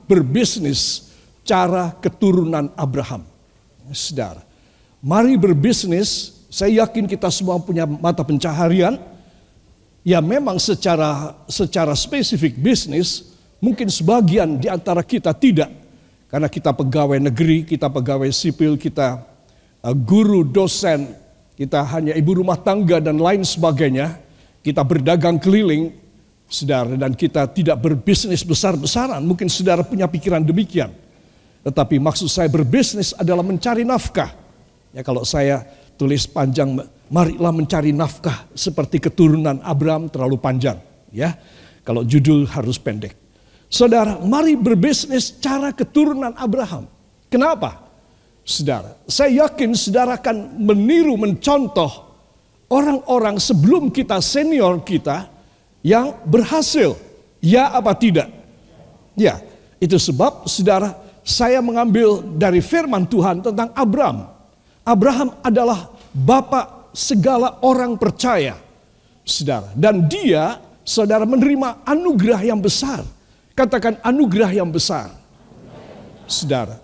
berbisnis cara keturunan Abraham. Saudara, mari berbisnis. Saya yakin kita semua punya mata pencaharian. Ya memang secara spesifik bisnis, mungkin sebagian di antara kita tidak. Karena kita pegawai negeri, kita pegawai sipil, kita guru, dosen, kita hanya ibu rumah tangga dan lain sebagainya. Kita berdagang keliling, saudara, dan kita tidak berbisnis besar-besaran. Mungkin saudara punya pikiran demikian. Tetapi maksud saya berbisnis adalah mencari nafkah. Ya kalau saya tulis panjang, marilah mencari nafkah seperti keturunan Abraham, terlalu panjang. Ya, kalau judul harus pendek. Saudara, mari berbisnis cara keturunan Abraham. Kenapa? Saudara, saya yakin saudara akan meniru, mencontoh orang-orang sebelum kita, senior kita yang berhasil. Ya apa tidak? Ya, itu sebab saudara, saya mengambil dari firman Tuhan tentang Abraham. Abraham adalah bapak segala orang percaya, saudara. Dan dia, saudara, menerima anugerah yang besar. Katakan anugerah yang besar. Saudara,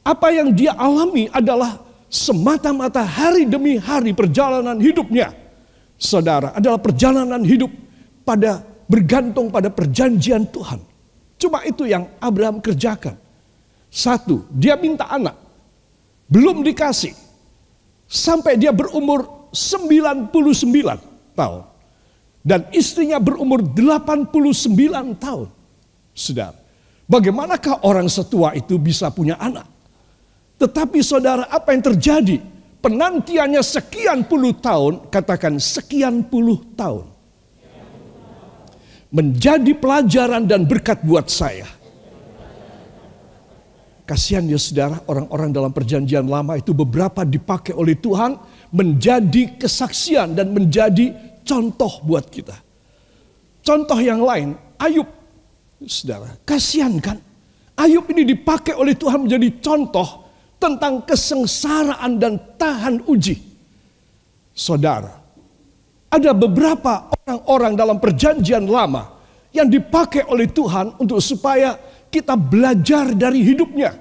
apa yang dia alami adalah semata-mata hari demi hari perjalanan hidupnya. Saudara, adalah perjalanan hidup bergantung pada perjanjian Tuhan. Cuma itu yang Abraham kerjakan. Satu, dia minta anak. Belum dikasih. Sampai dia berumur 99 tahun. Dan istrinya berumur 89 tahun. Saudara, bagaimanakah orang setua itu bisa punya anak? Tetapi saudara, apa yang terjadi? Penantiannya sekian puluh tahun, katakan sekian puluh tahun. Menjadi pelajaran dan berkat buat saya. Kasihan ya saudara, orang-orang dalam perjanjian lama itu beberapa dipakai oleh Tuhan menjadi kesaksian dan menjadi contoh buat kita. Contoh yang lain, Ayub. Saudara, kasihan kan? Ayub ini dipakai oleh Tuhan menjadi contoh tentang kesengsaraan dan tahan uji. Saudara, ada beberapa orang-orang dalam perjanjian lama yang dipakai oleh Tuhan untuk supaya kita belajar dari hidupnya.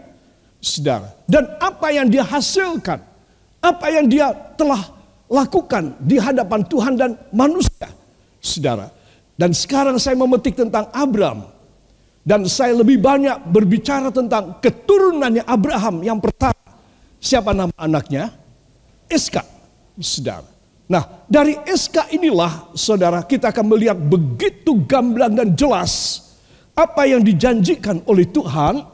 Saudara, dan apa yang dia hasilkan, apa yang dia telah lakukan di hadapan Tuhan dan manusia. Saudara, dan sekarang saya memetik tentang Abraham. Dan saya lebih banyak berbicara tentang keturunannya Abraham yang pertama. Siapa nama anaknya? Iska, saudara. Nah, dari Iska inilah, saudara, kita akan melihat begitu gamblang dan jelas apa yang dijanjikan oleh Tuhan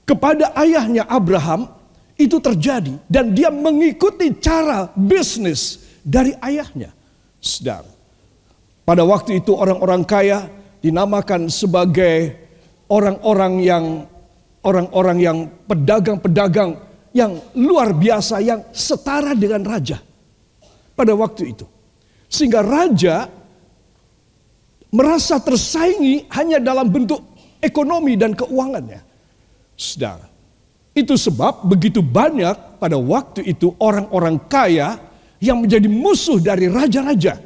kepada ayahnya Abraham itu terjadi. Dan dia mengikuti cara bisnis dari ayahnya, saudara. Pada waktu itu orang-orang kaya dinamakan sebagai orang-orang yang pedagang-pedagang yang luar biasa, yang setara dengan raja pada waktu itu. Sehingga raja merasa tersaingi hanya dalam bentuk ekonomi dan keuangannya. Saudara, itu sebab begitu banyak pada waktu itu orang-orang kaya yang menjadi musuh dari raja-raja.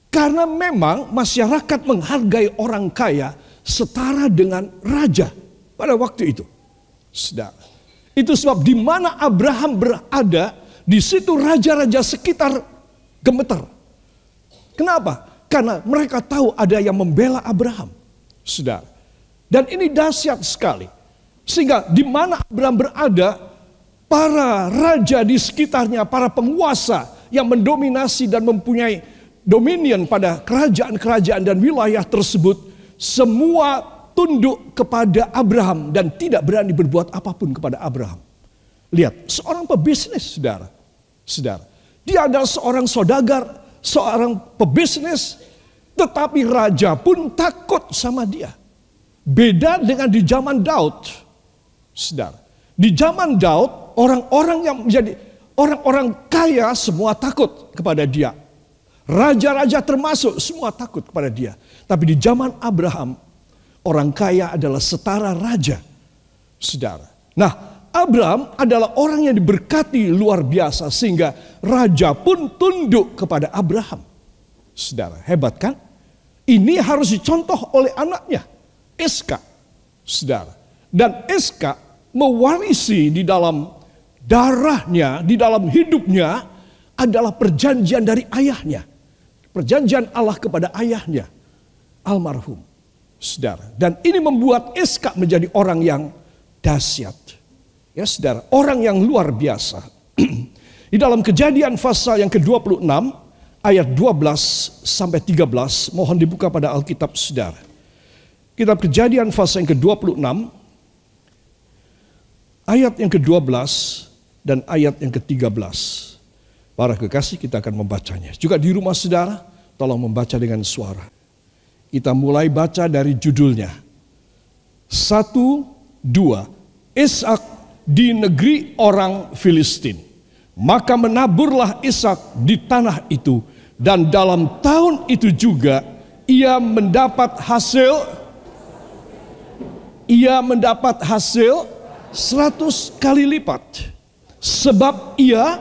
Karena memang masyarakat menghargai orang kaya setara dengan raja pada waktu itu. Saudara, itu sebab di mana Abraham berada, di situ raja-raja sekitar gemetar. Kenapa? Karena mereka tahu ada yang membela Abraham. Saudara, dan ini dahsyat sekali. Sehingga di mana Abraham berada, para raja di sekitarnya, para penguasa yang mendominasi dan mempunyai dominion pada kerajaan-kerajaan dan wilayah tersebut, semua tunduk kepada Abraham dan tidak berani berbuat apapun kepada Abraham. Lihat, seorang pebisnis, saudara. Saudara, dia adalah seorang saudagar, seorang pebisnis, tetapi raja pun takut sama dia. Beda dengan di zaman Daud. Saudara, di zaman Daud, orang-orang yang menjadi orang-orang kaya semua takut kepada dia. Raja-raja termasuk semua takut kepada dia. Tapi di zaman Abraham, orang kaya adalah setara raja, saudara. Nah, Abraham adalah orang yang diberkati luar biasa sehingga raja pun tunduk kepada Abraham. Saudara, hebat kan? Ini harus dicontoh oleh anaknya, Iska. Saudara, Dan Iskak mewarisi di dalam darahnya, di dalam hidupnya adalah perjanjian dari ayahnya. Perjanjian Allah kepada ayahnya, almarhum. Saudara, dan ini membuat Iskak menjadi orang yang dahsyat. Ya saudara, orang yang luar biasa. Di dalam Kejadian pasal yang ke-26 ayat 12 sampai 13, mohon dibuka pada Alkitab saudara. Kitab Kejadian pasal yang ke-26 ayat yang ke-12 dan ayat yang ke-13. Para kekasih, kita akan membacanya. Juga di rumah saudara, tolong membaca dengan suara. Kita mulai baca dari judulnya. 1, 2. Ishak di negeri orang Filistin. Maka menaburlah Ishak di tanah itu, dan dalam tahun itu juga ia mendapat hasil 100 kali lipat. Sebab ia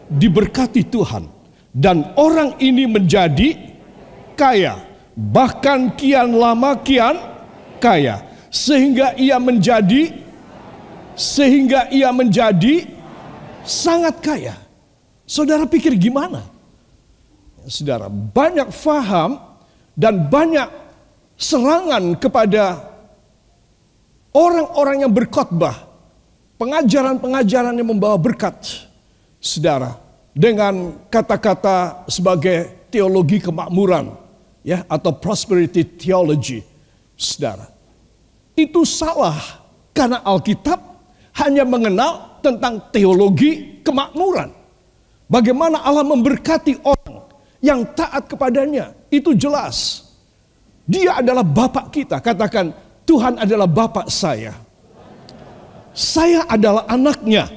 diberkati Tuhan, dan orang ini menjadi kaya, bahkan kian lama kian kaya, sehingga ia menjadi sangat kaya. Saudara pikir gimana? Saudara, banyak faham dan banyak serangan kepada orang-orang yang berkhotbah, pengajaran-pengajaran yang membawa berkat. Saudara, dengan kata-kata sebagai teologi kemakmuran, ya, atau prosperity theology. Saudara, itu salah karena Alkitab hanya mengenal tentang teologi kemakmuran. Bagaimana Allah memberkati orang yang taat kepadanya, itu jelas. Dia adalah Bapak kita. Katakan, Tuhan adalah Bapak saya. Saya adalah anaknya.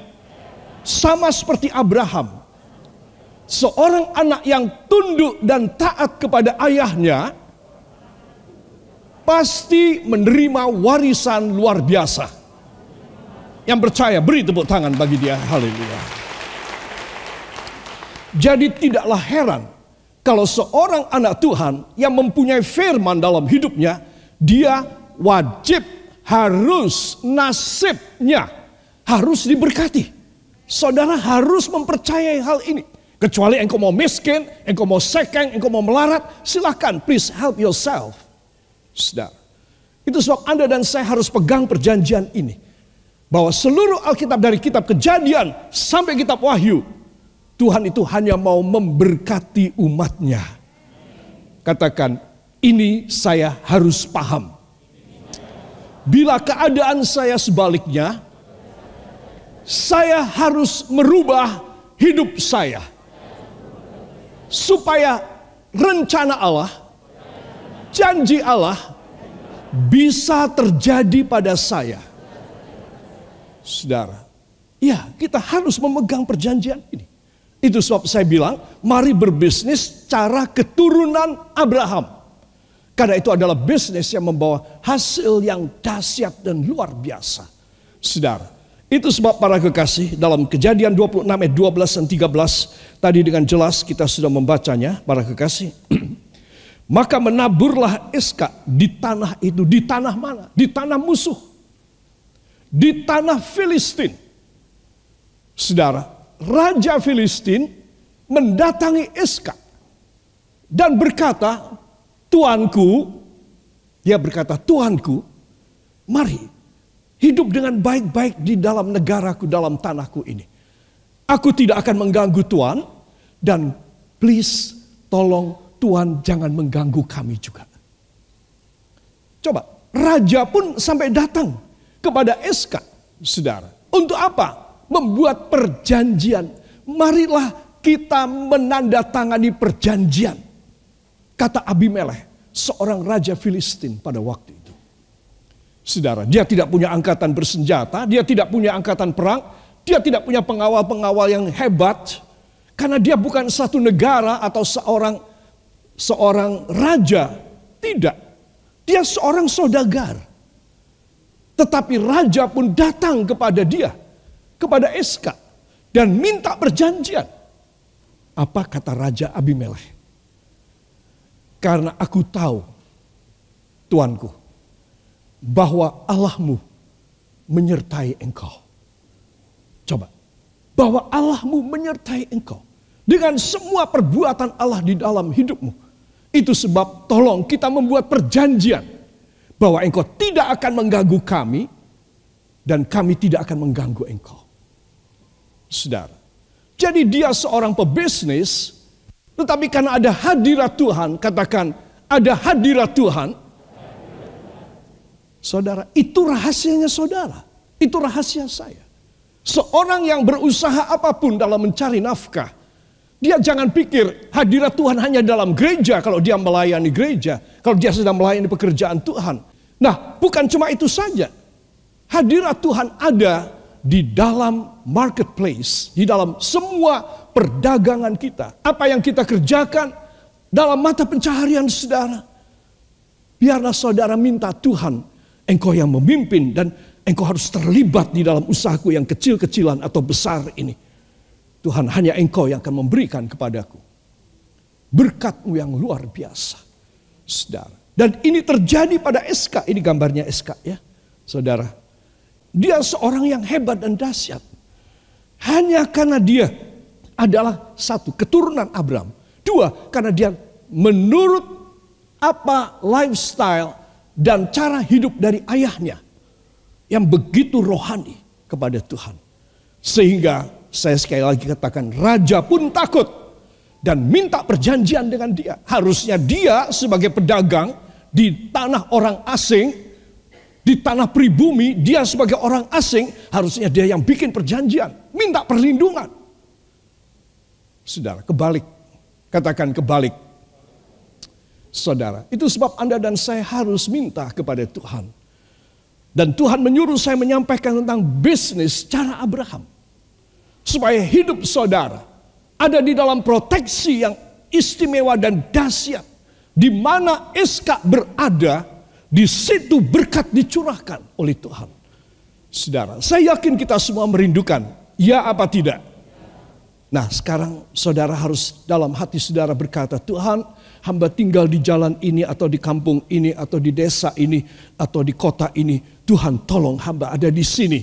Sama seperti Abraham. Seorang anak yang tunduk dan taat kepada ayahnya pasti menerima warisan luar biasa. Yang percaya, beri tepuk tangan bagi dia. Haleluya. Jadi tidaklah heran kalau seorang anak Tuhan yang mempunyai firman dalam hidupnya, dia wajib, harus, nasibnya harus diberkati. Saudara harus mempercayai hal ini. Kecuali engkau mau miskin, engkau mau sekeng, engkau mau melarat, silakan, please help yourself. Saudara, itu sebab Anda dan saya harus pegang perjanjian ini. Bahwa seluruh Alkitab dari kitab Kejadian sampai kitab Wahyu, Tuhan itu hanya mau memberkati umatnya. Katakan, ini saya harus paham. Bila keadaan saya sebaliknya, saya harus merubah hidup saya. Supaya rencana Allah, janji Allah bisa terjadi pada saya. Saudara, ya kita harus memegang perjanjian ini. Itu sebab saya bilang, mari berbisnis cara keturunan Abraham. Karena itu adalah bisnis yang membawa hasil yang dahsyat dan luar biasa. Saudara, itu sebab para kekasih dalam Kejadian 26 ayat 12 dan 13. Tadi dengan jelas kita sudah membacanya para kekasih. Maka menaburlah Iskak di tanah itu. Di tanah mana? Di tanah musuh. Di tanah Filistin. Saudara, Raja Filistin mendatangi Iskak. Dan berkata, Tuanku, dia berkata, Tuanku, mari. Hidup dengan baik-baik di dalam negaraku, dalam tanahku ini. Aku tidak akan mengganggu Tuhan. Dan please, tolong Tuhan jangan mengganggu kami juga. Coba, raja pun sampai datang kepada Iskak, saudara. Untuk apa? Membuat perjanjian. Marilah kita menandatangani perjanjian. Kata Abimelekh, seorang raja Filistin pada waktu itu. Saudara, dia tidak punya angkatan bersenjata, dia tidak punya angkatan perang, dia tidak punya pengawal-pengawal yang hebat, karena dia bukan satu negara atau seorang raja, tidak. Dia seorang saudagar. Tetapi raja pun datang kepada dia, kepada Iskak, dan minta perjanjian. Apa kata Raja Abimelekh? Karena aku tahu, Tuanku, bahwa Allahmu menyertai engkau. Coba, bahwa Allahmu menyertai engkau dengan semua perbuatan Allah di dalam hidupmu. Itu sebab tolong kita membuat perjanjian bahwa engkau tidak akan mengganggu kami dan kami tidak akan mengganggu engkau. Saudara, jadi dia seorang pebisnis, tetapi karena ada hadirat Tuhan, katakan ada hadirat Tuhan. Saudara, itu rahasianya saudara, itu rahasia saya. Seorang yang berusaha apapun dalam mencari nafkah, dia jangan pikir hadirat Tuhan hanya dalam gereja kalau dia melayani gereja, kalau dia sedang melayani pekerjaan Tuhan. Nah, bukan cuma itu saja. Hadirat Tuhan ada di dalam marketplace, di dalam semua perdagangan kita. Apa yang kita kerjakan dalam mata pencaharian saudara. Biarlah saudara minta Tuhan, engkau yang memimpin dan engkau harus terlibat di dalam usahaku yang kecil-kecilan atau besar ini. Tuhan, hanya engkau yang akan memberikan kepadaku berkat-Mu yang luar biasa. Saudara. Dan ini terjadi pada SK. Ini gambarnya SK ya. Saudara. Dia seorang yang hebat dan dahsyat. Hanya karena dia adalah satu, keturunan Abraham. Dua, karena dia menurut apa lifestyle dan cara hidup dari ayahnya yang begitu rohani kepada Tuhan. Sehingga saya sekali lagi katakan, raja pun takut dan minta perjanjian dengan dia. Harusnya dia sebagai pedagang di tanah orang asing, di tanah pribumi, dia sebagai orang asing, harusnya dia yang bikin perjanjian, minta perlindungan. Saudara, kebalik. Katakan kebalik. Saudara, itu sebab Anda dan saya harus minta kepada Tuhan. Dan Tuhan menyuruh saya menyampaikan tentang bisnis cara Abraham. Supaya hidup saudara ada di dalam proteksi yang istimewa dan dahsyat. Di mana SK berada, di situ berkat dicurahkan oleh Tuhan. Saudara, saya yakin kita semua merindukan. Ya apa tidak? Nah sekarang saudara harus dalam hati saudara berkata, Tuhan, hamba tinggal di jalan ini atau di kampung ini atau di desa ini atau di kota ini. Tuhan tolong hamba ada di sini.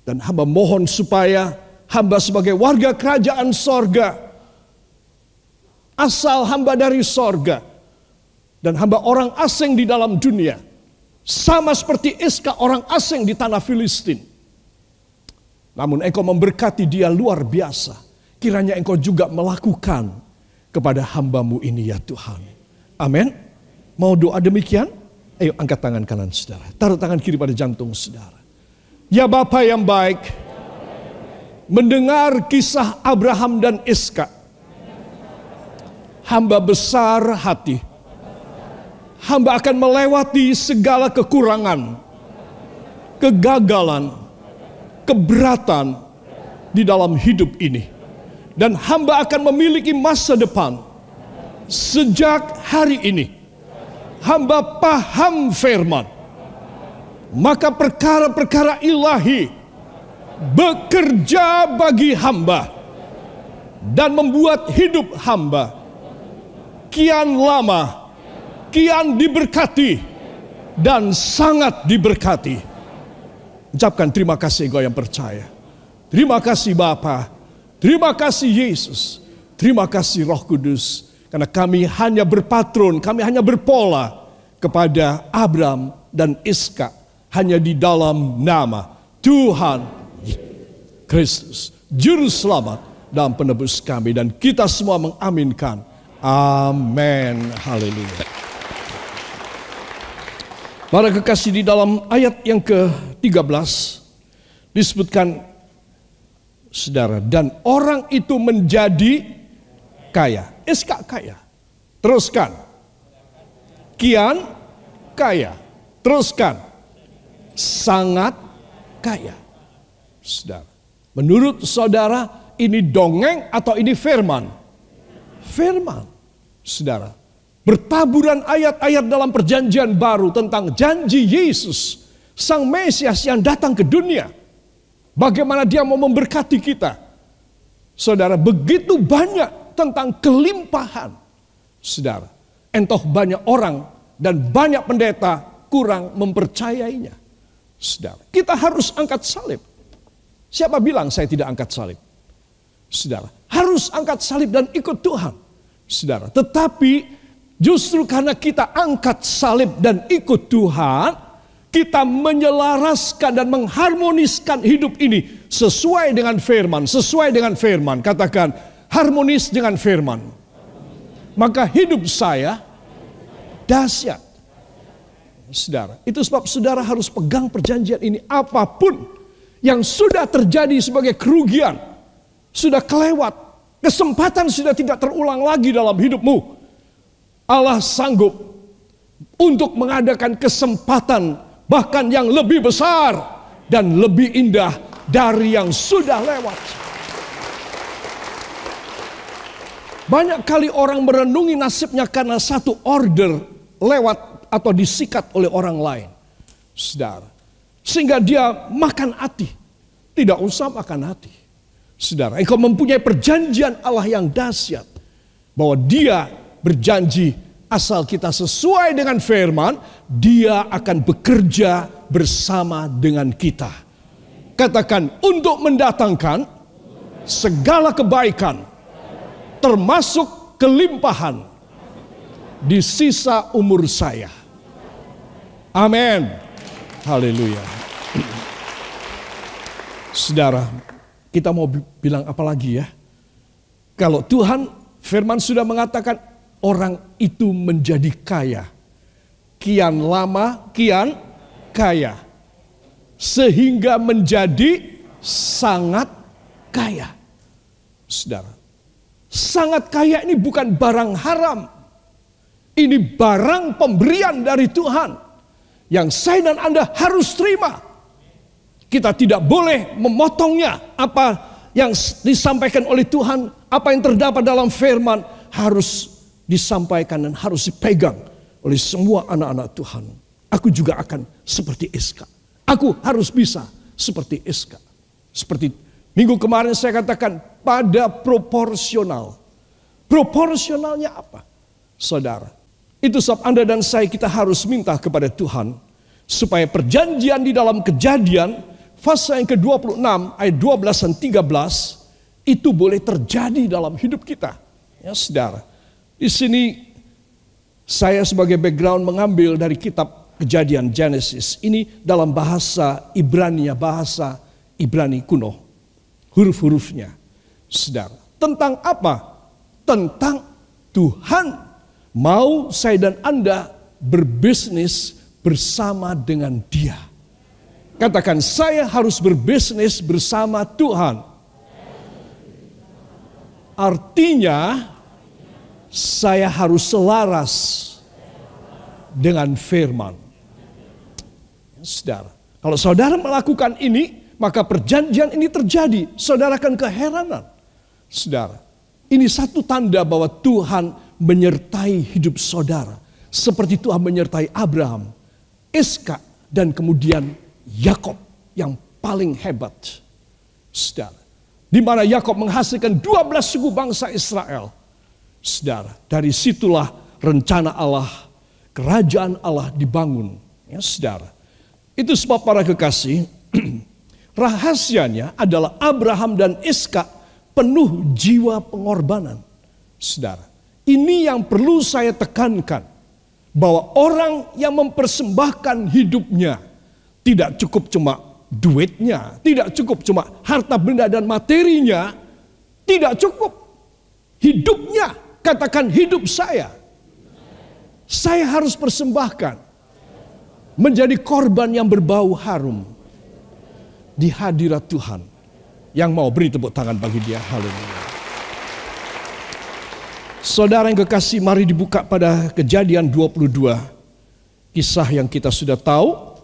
Dan hamba mohon supaya hamba sebagai warga kerajaan sorga, asal hamba dari sorga, dan hamba orang asing di dalam dunia, sama seperti SK orang asing di tanah Filistin. Namun engkau memberkati dia luar biasa. Kiranya engkau juga melakukan kepada hamba-Mu ini ya Tuhan. Amin. Mau doa demikian? Ayo angkat tangan kanan saudara. Taruh tangan kiri pada jantung saudara. Ya Bapa yang baik, mendengar kisah Abraham dan Iska, hamba besar hati. Hamba akan melewati segala kekurangan, kegagalan, keberatan di dalam hidup ini. Dan hamba akan memiliki masa depan. Sejak hari ini, hamba paham firman. Maka perkara-perkara ilahi bekerja bagi hamba dan membuat hidup hamba kian lama, kian diberkati dan sangat diberkati. Ucapkan terima kasih engkau yang percaya. Terima kasih Bapa, terima kasih Yesus, terima kasih Roh Kudus. Karena kami hanya berpatron, kami hanya berpola kepada Abraham dan Iska hanya di dalam nama Tuhan Kristus, Juru Selamat dan Penebus kami. Dan kita semua mengaminkan. Amin. Haleluya. Para kekasih, di dalam ayat yang ke-13 disebutkan, saudara, dan orang itu menjadi kaya. Iska kaya. Teruskan. Kian kaya. Teruskan. Sangat kaya. Saudara, menurut saudara ini dongeng atau ini firman? Firman. Saudara, bertaburan ayat-ayat dalam perjanjian baru tentang janji Yesus, Sang Mesias yang datang ke dunia. Bagaimana dia mau memberkati kita. Saudara, begitu banyak tentang kelimpahan. Saudara, entah banyak orang dan banyak pendeta kurang mempercayainya. Saudara, kita harus angkat salib. Siapa bilang saya tidak angkat salib? Saudara, harus angkat salib dan ikut Tuhan. Saudara, tetapi justru karena kita angkat salib dan ikut Tuhan, kita menyelaraskan dan mengharmoniskan hidup ini sesuai dengan firman, sesuai dengan firman. Katakan, harmonis dengan firman. Maka hidup saya dahsyat. Saudara, itu sebab saudara harus pegang perjanjian ini. Apapun yang sudah terjadi sebagai kerugian, sudah kelewat, kesempatan sudah tidak terulang lagi dalam hidupmu. Allah sanggup untuk mengadakan kesempatan bahkan yang lebih besar dan lebih indah dari yang sudah lewat. Banyak kali orang merenungi nasibnya karena satu order lewat atau disikat oleh orang lain. Saudara, sehingga dia makan hati. Tidak usah makan hati. Saudara, engkau mempunyai perjanjian Allah yang dahsyat. Bahwa dia berjanji asal kita sesuai dengan firman, dia akan bekerja bersama dengan kita. Katakan, untuk mendatangkan segala kebaikan, termasuk kelimpahan di sisa umur saya. Amin. Haleluya. Saudara, kita mau bilang apa lagi ya? Kalau Tuhan, firman sudah mengatakan orang itu menjadi kaya. Kian lama, kian kaya. Sehingga menjadi sangat kaya. Saudara, sangat kaya ini bukan barang haram. Ini barang pemberian dari Tuhan yang saya dan Anda harus terima. Kita tidak boleh memotongnya. Apa yang disampaikan oleh Tuhan, apa yang terdapat dalam firman harus disampaikan dan harus dipegang oleh semua anak-anak Tuhan. Aku juga akan seperti Iska. Aku harus bisa seperti Iska. Seperti minggu kemarin saya katakan, pada proporsional. Proporsionalnya apa? Saudara, itu sebab Anda dan saya kita harus minta kepada Tuhan supaya perjanjian di dalam Kejadian pasal yang ke-26 ayat 12 dan 13 itu boleh terjadi dalam hidup kita. Ya, saudara. Di sini saya sebagai background mengambil dari kitab Kejadian Genesis. Ini dalam bahasa Ibrani kuno. Huruf-hurufnya. Saudara, tentang apa? Tentang Tuhan mau saya dan Anda berbisnis bersama dengan Dia. Katakan, saya harus berbisnis bersama Tuhan. Artinya, saya harus selaras dengan firman. Saudara, kalau saudara melakukan ini, maka perjanjian ini terjadi. Saudara akan keheranan. Saudara, ini satu tanda bahwa Tuhan menyertai hidup saudara. Seperti Tuhan menyertai Abraham, Iska, dan kemudian Yakob yang paling hebat. Saudara, di mana Yakob menghasilkan 12 suku bangsa Israel. Saudara, dari situlah rencana Allah, kerajaan Allah dibangun. Ya, saudara. Itu sebab para kekasih, rahasianya adalah Abraham dan Iska penuh jiwa pengorbanan. Saudara, ini yang perlu saya tekankan, bahwa orang yang mempersembahkan hidupnya tidak cukup cuma duitnya, tidak cukup cuma harta benda dan materinya, tidak cukup hidupnya. Katakan, hidup saya harus persembahkan menjadi korban yang berbau harum di hadirat Tuhan. Yang mau beri tepuk tangan bagi dia. Haleluya. Saudara yang kekasih, mari dibuka pada Kejadian 22. Kisah yang kita sudah tahu,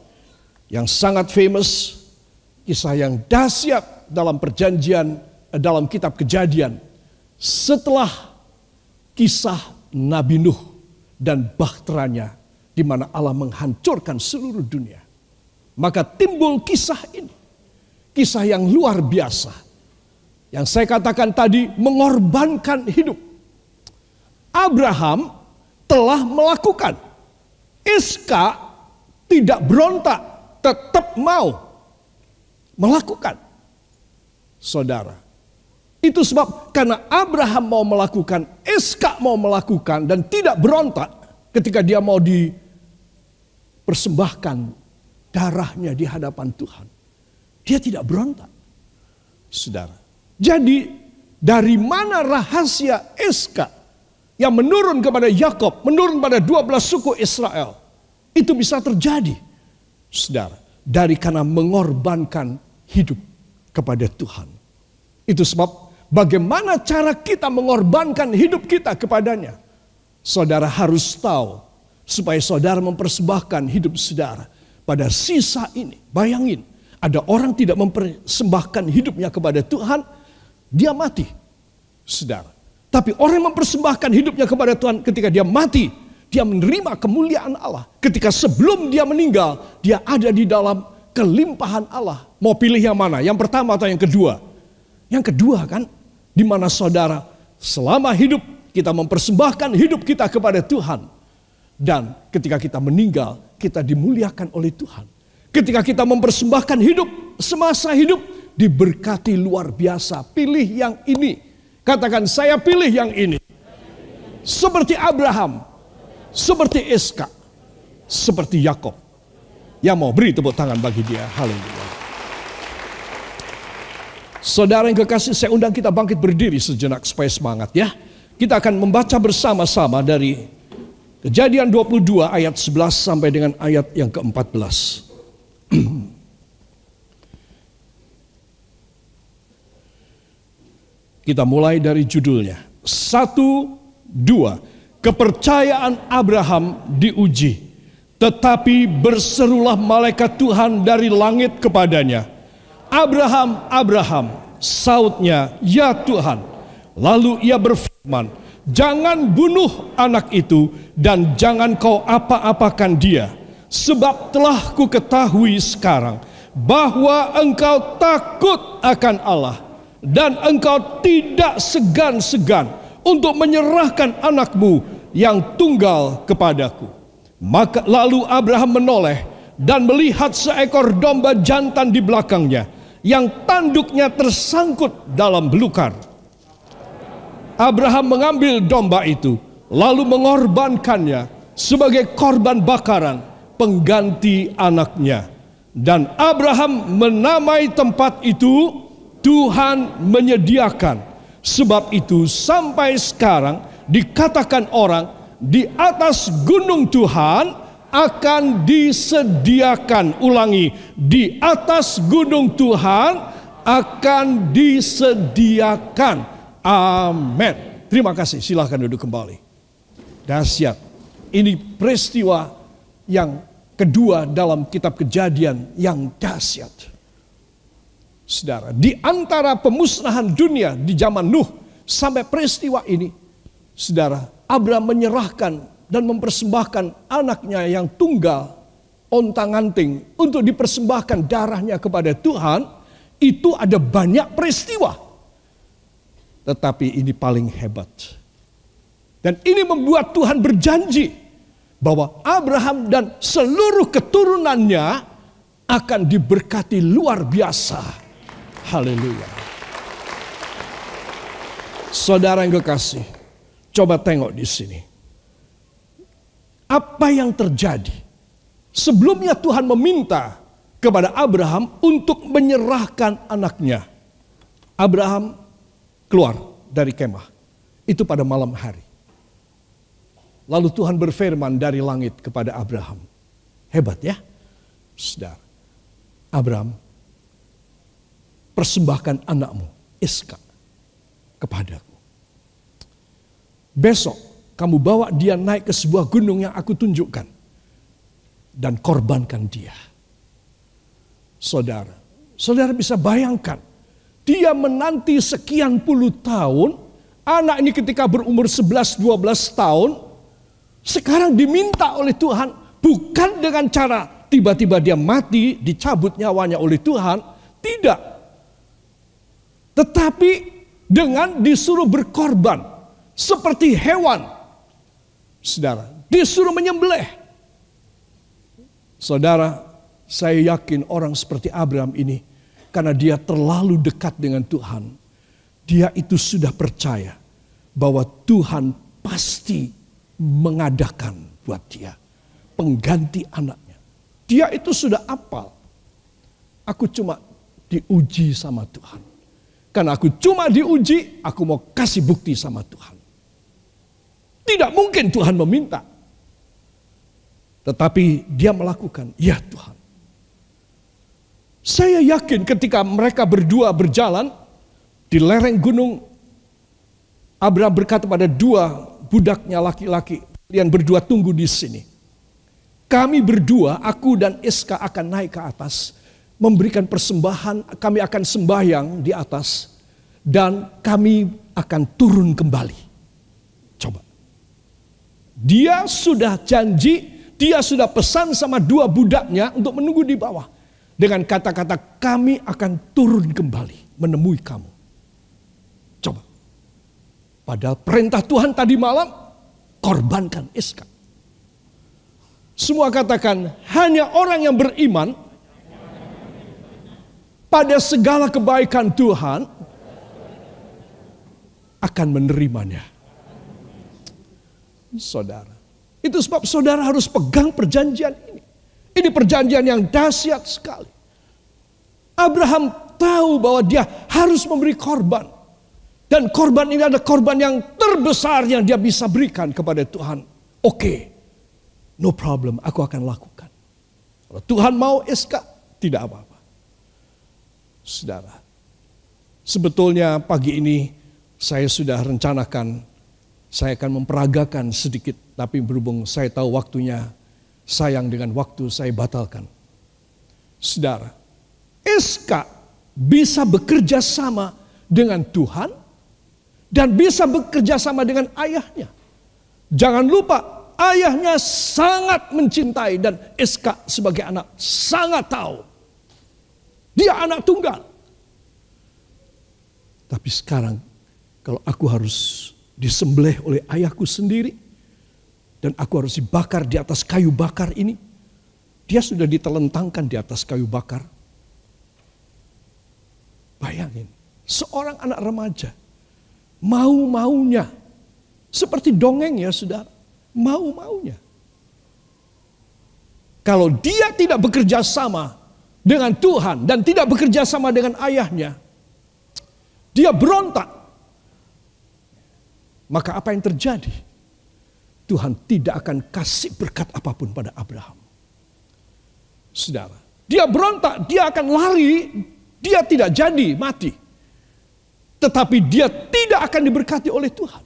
yang sangat famous, kisah yang dahsyat dalam perjanjian, dalam kitab Kejadian. Setelah kisah Nabi Nuh dan bahteranya, di mana Allah menghancurkan seluruh dunia. Maka timbul kisah ini. Kisah yang luar biasa. Yang saya katakan tadi, mengorbankan hidup. Abraham telah melakukan. Iska tidak berontak. tetap mau melakukan. Saudara, itu sebab karena Abraham mau melakukan, Ishak mau melakukan dan tidak berontak ketika dia mau dipersembahkan darahnya di hadapan Tuhan. Dia tidak berontak. Saudara, jadi dari mana rahasia Ishak yang menurun kepada Yakub, menurun pada 12 suku Israel, itu bisa terjadi? Saudara, dari karena mengorbankan hidup kepada Tuhan. Itu sebab bagaimana cara kita mengorbankan hidup kita kepadanya. Saudara harus tahu supaya saudara mempersembahkan hidup saudara. Pada sisa ini, bayangin, ada orang tidak mempersembahkan hidupnya kepada Tuhan, dia mati. Saudara, tapi orang yang mempersembahkan hidupnya kepada Tuhan, ketika dia mati, dia menerima kemuliaan Allah. Ketika sebelum dia meninggal, dia ada di dalam kelimpahan Allah. Mau pilih yang mana? Yang pertama atau yang kedua? Yang kedua kan, di mana saudara selama hidup kita mempersembahkan hidup kita kepada Tuhan. Dan ketika kita meninggal, kita dimuliakan oleh Tuhan. Ketika kita mempersembahkan hidup, semasa hidup diberkati luar biasa. Pilih yang ini. Katakan, saya pilih yang ini. Seperti Abraham, seperti Ishak, seperti Yakub. Yang mau beri tepuk tangan bagi dia. Haleluya. Saudara yang kekasih, saya undang kita bangkit berdiri sejenak supaya semangat ya. Kita akan membaca bersama-sama dari Kejadian 22 ayat 11 sampai dengan ayat yang ke-14. Kita mulai dari judulnya. 1, 2. Kepercayaan Abraham diuji. Tetapi berserulah malaikat Tuhan dari langit kepadanya. Abraham, Abraham. Sautnya, ya Tuhan. Lalu ia berfirman, jangan bunuh anak itu dan jangan kau apa-apakan dia. Sebab telah ku ketahui sekarang bahwa engkau takut akan Allah. Dan engkau tidak segan-segan untuk menyerahkan anakmu yang tunggal kepadaku. Maka lalu Abraham menoleh dan melihat seekor domba jantan di belakangnya, yang tanduknya tersangkut dalam belukar. Abraham mengambil domba itu, lalu mengorbankannya sebagai korban bakaran pengganti anaknya. Dan Abraham menamai tempat itu Tuhan menyediakan. Sebab itu sampai sekarang dikatakan orang, di atas gunung Tuhan akan disediakan. Ulangi, di atas gunung Tuhan akan disediakan. Amin. Terima kasih, silahkan duduk kembali. Dahsyat. Ini peristiwa yang kedua dalam kitab Kejadian yang dahsyat. Saudara, di antara pemusnahan dunia di zaman Nuh sampai peristiwa ini, saudara, Abraham menyerahkan dan mempersembahkan anaknya yang tunggal, ontang-anting, untuk dipersembahkan darahnya kepada Tuhan. Itu ada banyak peristiwa. Tetapi ini paling hebat. Dan ini membuat Tuhan berjanji bahwa Abraham dan seluruh keturunannya akan diberkati luar biasa. Haleluya. Saudara yang kekasih, coba tengok di sini. Apa yang terjadi? Sebelumnya Tuhan meminta kepada Abraham untuk menyerahkan anaknya. Abraham keluar dari kemah. Itu pada malam hari. Lalu Tuhan berfirman dari langit kepada Abraham. Hebat ya, saudara. Abraham, persembahkan anakmu, Ishak, kepadaku. Besok kamu bawa dia naik ke sebuah gunung yang aku tunjukkan. Dan korbankan dia. Saudara, saudara bisa bayangkan. Dia menanti sekian puluh tahun. Anak ini ketika berumur 11-12 tahun. Sekarang diminta oleh Tuhan. Bukan dengan cara tiba-tiba dia mati, dicabut nyawanya oleh Tuhan. Tidak. Tetapi dengan disuruh berkorban seperti hewan. Saudara, disuruh menyembelih. Saudara, Saya yakin orang seperti Abraham ini, karena dia terlalu dekat dengan Tuhan, dia itu sudah percaya bahwa Tuhan pasti mengadakan buat dia pengganti anaknya. Dia itu sudah apal. Aku cuma diuji sama Tuhan. Karena aku cuma diuji, aku mau kasih bukti sama Tuhan. Tidak mungkin Tuhan meminta. Tetapi dia melakukan, ya Tuhan. Saya yakin ketika mereka berdua berjalan di lereng gunung, Abraham berkata pada dua budaknya laki-laki, kalian berdua tunggu di sini. Kami berdua, aku dan Iska akan naik ke atas, memberikan persembahan, kami akan sembahyang di atas, dan kami akan turun kembali. Coba. Dia sudah janji, dia sudah pesan sama dua budaknya untuk menunggu di bawah. Dengan kata-kata, kami akan turun kembali menemui kamu. Coba. Padahal perintah Tuhan tadi malam, korbankan Iska. Semua katakan, hanya orang yang beriman pada segala kebaikan Tuhan akan menerimanya. Saudara, itu sebab saudara harus pegang perjanjian ini. Ini perjanjian yang dahsyat sekali. Abraham tahu bahwa dia harus memberi korban. Dan korban ini adalah korban yang terbesar yang dia bisa berikan kepada Tuhan. Oke, no problem, aku akan lakukan. Kalau Tuhan mau Iska, tidak apa-apa. Saudara, sebetulnya pagi ini saya sudah rencanakan, saya akan memperagakan sedikit. Tapi berhubung saya tahu waktunya, sayang dengan waktu saya batalkan. Saudara, Iska bisa bekerja sama dengan Tuhan dan bisa bekerja sama dengan ayahnya. Jangan lupa, ayahnya sangat mencintai dan Iska sebagai anak sangat tahu. Dia anak tunggal. Tapi sekarang kalau aku harus disembelih oleh ayahku sendiri dan aku harus dibakar di atas kayu bakar ini, dia sudah ditelentangkan di atas kayu bakar. Bayangin, seorang anak remaja mau-maunya, seperti dongeng ya saudara, mau-maunya. Kalau dia tidak bekerja sama dengan Tuhan dan tidak bekerja sama dengan ayahnya, dia berontak. Maka apa yang terjadi? Tuhan tidak akan kasih berkat apapun pada Abraham. Saudara, dia berontak, dia akan lari, dia tidak jadi mati. Tetapi dia tidak akan diberkati oleh Tuhan.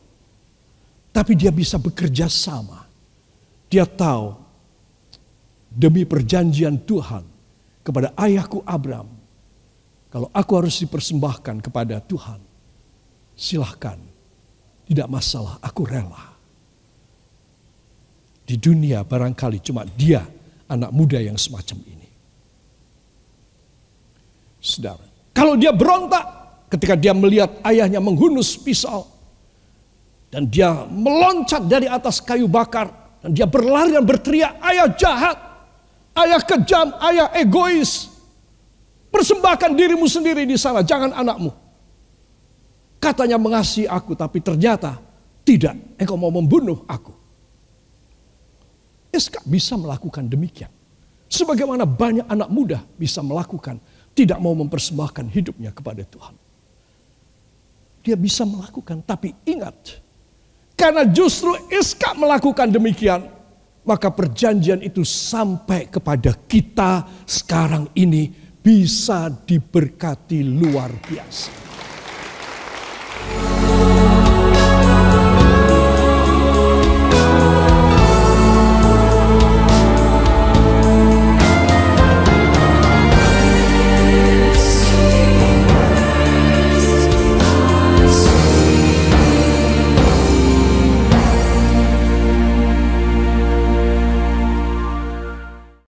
Tapi dia bisa bekerja sama. Dia tahu demi perjanjian Tuhan kepada ayahku Abraham, kalau aku harus dipersembahkan kepada Tuhan, silahkan, tidak masalah, aku rela. Di dunia barangkali cuma dia anak muda yang semacam ini. Saudara, kalau dia berontak ketika dia melihat ayahnya menghunus pisau dan dia meloncat dari atas kayu bakar dan dia berlari dan berteriak, ayah jahat, ayah kejam, ayah egois. Persembahkan dirimu sendiri di sana, jangan anakmu. Katanya mengasihi aku, tapi ternyata tidak, engkau mau membunuh aku. Iska bisa melakukan demikian. Sebagaimana banyak anak muda bisa melakukan, tidak mau mempersembahkan hidupnya kepada Tuhan. Dia bisa melakukan, tapi ingat, karena justru Iska melakukan demikian, maka perjanjian itu sampai kepada kita sekarang ini bisa diberkati luar biasa.